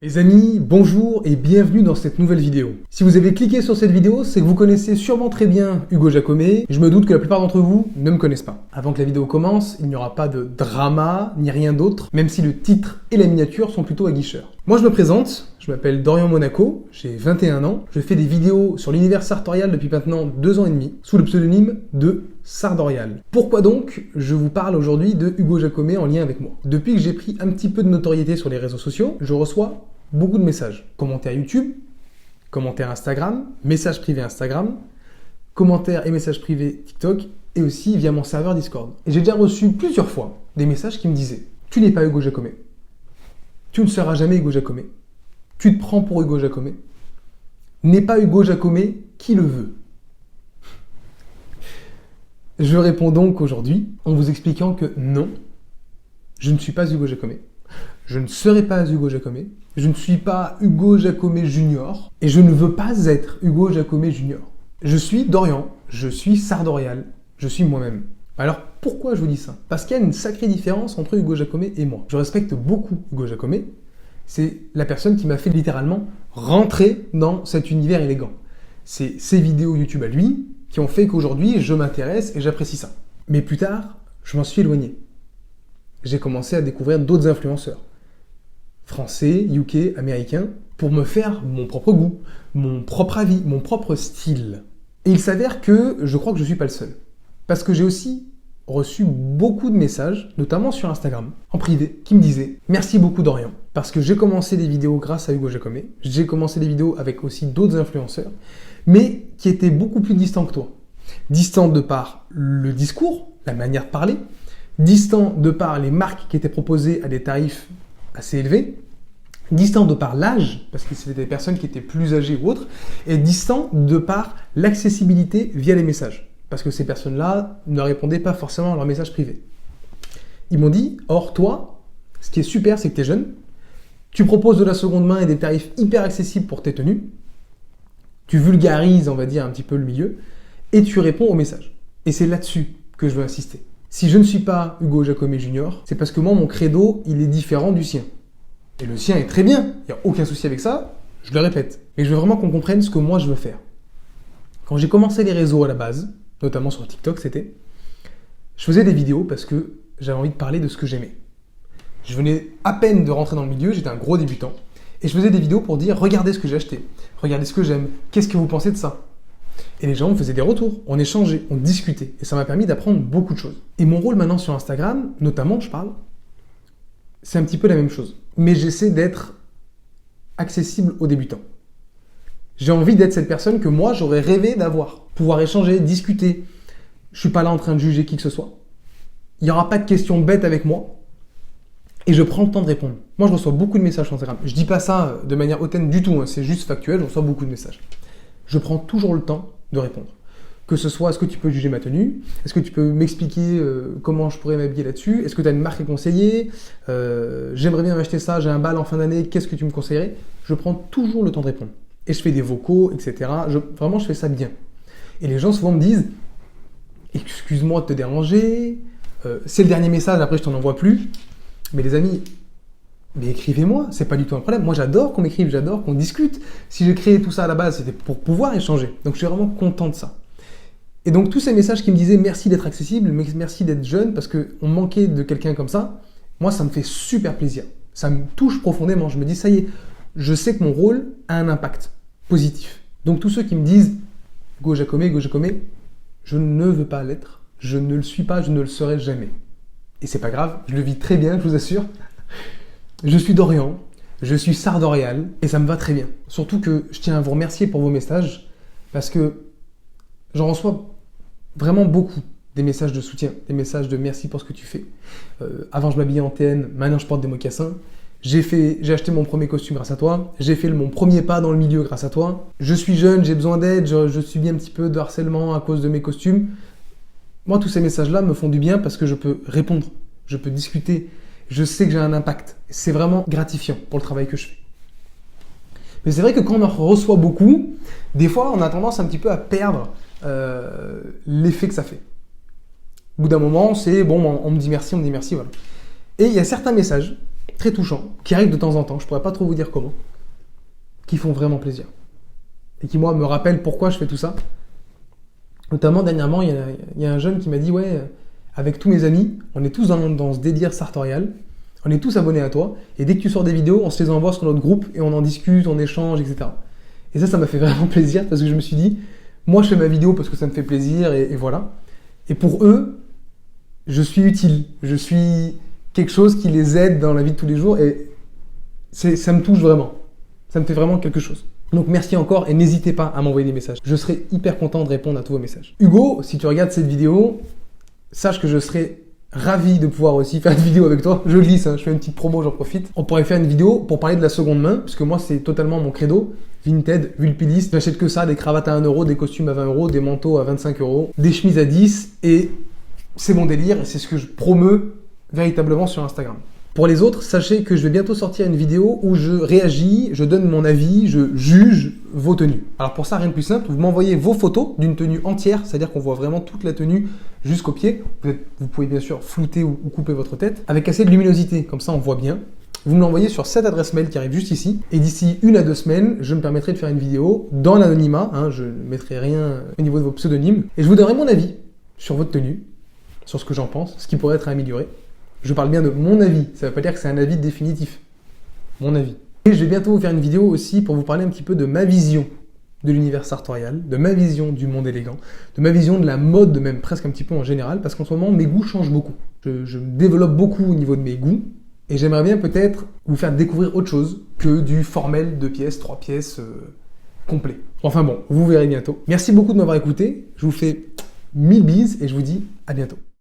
Les amis, bonjour et bienvenue dans cette nouvelle vidéo. Si vous avez cliqué sur cette vidéo, c'est que vous connaissez sûrement très bien Hugo Jacomet. Je me doute que la plupart d'entre vous ne me connaissent pas. Avant que la vidéo commence, il n'y aura pas de drama ni rien d'autre, même si le titre et la miniature sont plutôt aguicheurs. Moi je me présente, je m'appelle Dorian Monaco, j'ai 21 ans, je fais des vidéos sur l'univers sartorial depuis maintenant 2 ans et demi, sous le pseudonyme de Sardorial. Pourquoi donc je vous parle aujourd'hui de Hugo Jacomet en lien avec moi? Depuis que j'ai pris un petit peu de notoriété sur les réseaux sociaux, je reçois beaucoup de messages. Commentaires YouTube, commentaires Instagram, messages privés Instagram, commentaires et messages privés TikTok, et aussi via mon serveur Discord. Et j'ai déjà reçu plusieurs fois des messages qui me disaient « Tu n'es pas Hugo Jacomet. Tu ne seras jamais Hugo Jacomet. Tu te prends pour Hugo Jacomet. N'est pas Hugo Jacomet qui le veut. » Je réponds donc aujourd'hui en vous expliquant que non, je ne suis pas Hugo Jacomet. Je ne serai pas Hugo Jacomet. Je ne suis pas Hugo Jacomet Junior. Et je ne veux pas être Hugo Jacomet Junior. Je suis Dorian. Je suis Sardorial. Je suis moi-même. Alors pourquoi je vous dis ça? Parce qu'il y a une sacrée différence entre Hugo Jacomet et moi. Je respecte beaucoup Hugo Jacomet. C'est la personne qui m'a fait littéralement rentrer dans cet univers élégant. C'est ses vidéos YouTube à lui qui ont fait qu'aujourd'hui je m'intéresse et j'apprécie ça. Mais plus tard, je m'en suis éloigné. J'ai commencé à découvrir d'autres influenceurs. Français, UK, américains, pour me faire mon propre goût, mon propre avis, mon propre style. Et il s'avère que je crois que je ne suis pas le seul. Parce que j'ai aussi reçu beaucoup de messages, notamment sur Instagram, en privé, qui me disaient « Merci beaucoup Dorian, parce que j'ai commencé des vidéos grâce à Hugo Jacomet, j'ai commencé des vidéos avec aussi d'autres influenceurs, mais qui étaient beaucoup plus distants que toi. Distants de par le discours, la manière de parler, distants de par les marques qui étaient proposées à des tarifs assez élevés, distant de par l'âge, parce que c'était des personnes qui étaient plus âgées ou autres, et distant de par l'accessibilité via les messages, parce que ces personnes-là ne répondaient pas forcément à leurs messages privés. Ils m'ont dit, or toi, ce qui est super, c'est que tu es jeune, tu proposes de la seconde main et des tarifs hyper accessibles pour tes tenues, tu vulgarises, on va dire, un petit peu le milieu, et tu réponds aux messages. Et c'est là-dessus que je veux insister. Si je ne suis pas Hugo Jacomet Junior, c'est parce que moi, mon credo, il est différent du sien. Et le sien est très bien, il n'y a aucun souci avec ça, je le répète. Mais je veux vraiment qu'on comprenne ce que moi je veux faire. Quand j'ai commencé les réseaux à la base, notamment sur TikTok, je faisais des vidéos parce que j'avais envie de parler de ce que j'aimais. Je venais à peine de rentrer dans le milieu, j'étais un gros débutant, et je faisais des vidéos pour dire « Regardez ce que j'ai acheté, regardez ce que j'aime, qu'est-ce que vous pensez de ça ?» Et les gens me faisaient des retours, on échangeait, on discutait, et ça m'a permis d'apprendre beaucoup de choses. Et mon rôle maintenant sur Instagram, notamment, je parle, c'est un petit peu la même chose. Mais j'essaie d'être accessible aux débutants. J'ai envie d'être cette personne que moi, j'aurais rêvé d'avoir. Pouvoir échanger, discuter. Je ne suis pas là en train de juger qui que ce soit. Il n'y aura pas de questions bêtes avec moi. Et je prends le temps de répondre. Moi, je reçois beaucoup de messages sur Instagram. Je ne dis pas ça de manière hautaine du tout. Hein. C'est juste factuel. Je reçois beaucoup de messages. Je prends toujours le temps de répondre. Que ce soit, est-ce que tu peux juger ma tenue? Est-ce que tu peux m'expliquer comment je pourrais m'habiller là-dessus? Est-ce que tu as une marque à conseiller? J'aimerais bien m'acheter ça, j'ai un bal en fin d'année, qu'est-ce que tu me conseillerais? Je prends toujours le temps de répondre. Et je fais des vocaux, etc. Vraiment, je fais ça bien. Et les gens souvent me disent « Excuse-moi de te déranger, c'est le dernier message, après je t'en envoie plus. » Mais les amis, mais écrivez-moi, c'est pas du tout un problème. Moi, j'adore qu'on m'écrive, j'adore qu'on discute. Si j'ai créé tout ça à la base, c'était pour pouvoir échanger. Donc, je suis vraiment content de ça. Et donc, tous ces messages qui me disaient merci d'être accessible, merci d'être jeune, parce qu'on manquait de quelqu'un comme ça, moi, ça me fait super plaisir. Ça me touche profondément. Je me dis, ça y est, je sais que mon rôle a un impact positif. Donc, tous ceux qui me disent Hugo Jacomet, je ne veux pas l'être, je ne le suis pas, je ne le serai jamais. Et c'est pas grave, je le vis très bien, je vous assure. Je suis Dorian, je suis Sardorial, et ça me va très bien. Surtout que je tiens à vous remercier pour vos messages, parce que j'en reçois vraiment beaucoup, des messages de soutien, des messages de merci pour ce que tu fais. Avant, je m'habillais en TN, maintenant je porte des mocassins. J'ai acheté mon premier costume grâce à toi. J'ai fait mon premier pas dans le milieu grâce à toi. Je suis jeune, j'ai besoin d'aide, je subis un petit peu de harcèlement à cause de mes costumes. Moi, tous ces messages-là me font du bien parce que je peux répondre, je peux discuter. Je sais que j'ai un impact. C'est vraiment gratifiant pour le travail que je fais. Mais c'est vrai que quand on en reçoit beaucoup, des fois, on a tendance un petit peu à perdre l'effet que ça fait. Au bout d'un moment, c'est bon, on me dit merci, voilà. Et il y a certains messages très touchants, qui arrivent de temps en temps, je pourrais pas trop vous dire comment, qui font vraiment plaisir. Et qui, moi, me rappellent pourquoi je fais tout ça. Notamment, dernièrement, il y a un jeune qui m'a dit « Ouais, avec tous mes amis, on est tous dans ce délire sartorial, on est tous abonnés à toi, et dès que tu sors des vidéos, on se les envoie sur notre groupe, et on en discute, on échange, etc. » Et ça m'a fait vraiment plaisir, parce que je me suis dit « Moi, je fais ma vidéo parce que ça me fait plaisir, et voilà. Et pour eux, je suis utile, je suis quelque chose qui les aide dans la vie de tous les jours, et ça me touche vraiment. Ça me fait vraiment quelque chose. » Donc merci encore et n'hésitez pas à m'envoyer des messages. Je serai hyper content de répondre à tous vos messages. Hugo, si tu regardes cette vidéo, sache que je serai ravi de pouvoir aussi faire une vidéo avec toi. Je glisse, hein, je fais une petite promo, j'en profite. On pourrait faire une vidéo pour parler de la seconde main, parce que moi c'est totalement mon credo. Vinted, Vulpilis, j'achète que ça, des cravates à 1 €, des costumes à 20 €, des manteaux à 25 €, des chemises à 10, et c'est mon délire, et c'est ce que je promeus véritablement sur Instagram. Pour les autres, sachez que je vais bientôt sortir une vidéo où je réagis, je donne mon avis, je juge vos tenues. Alors pour ça, rien de plus simple, vous m'envoyez vos photos d'une tenue entière, c'est-à-dire qu'on voit vraiment toute la tenue jusqu'aux pieds. Vous pouvez bien sûr flouter ou couper votre tête avec assez de luminosité, comme ça on voit bien. Vous me l'envoyez sur cette adresse mail qui arrive juste ici, et d'ici 1 à 2 semaines, je me permettrai de faire une vidéo dans l'anonymat, hein, je ne mettrai rien au niveau de vos pseudonymes, et je vous donnerai mon avis sur votre tenue, sur ce que j'en pense, ce qui pourrait être amélioré. Je parle bien de mon avis, ça ne veut pas dire que c'est un avis définitif. Mon avis. Et je vais bientôt vous faire une vidéo aussi pour vous parler un petit peu de ma vision de l'univers sartorial, de ma vision du monde élégant, de ma vision de la mode, même presque un petit peu en général, parce qu'en ce moment, mes goûts changent beaucoup. Je me développe beaucoup au niveau de mes goûts, et j'aimerais bien peut-être vous faire découvrir autre chose que du formel 2 pièces, 3 pièces complet. Enfin bon, vous verrez bientôt. Merci beaucoup de m'avoir écouté, je vous fais 1000 bises et je vous dis à bientôt.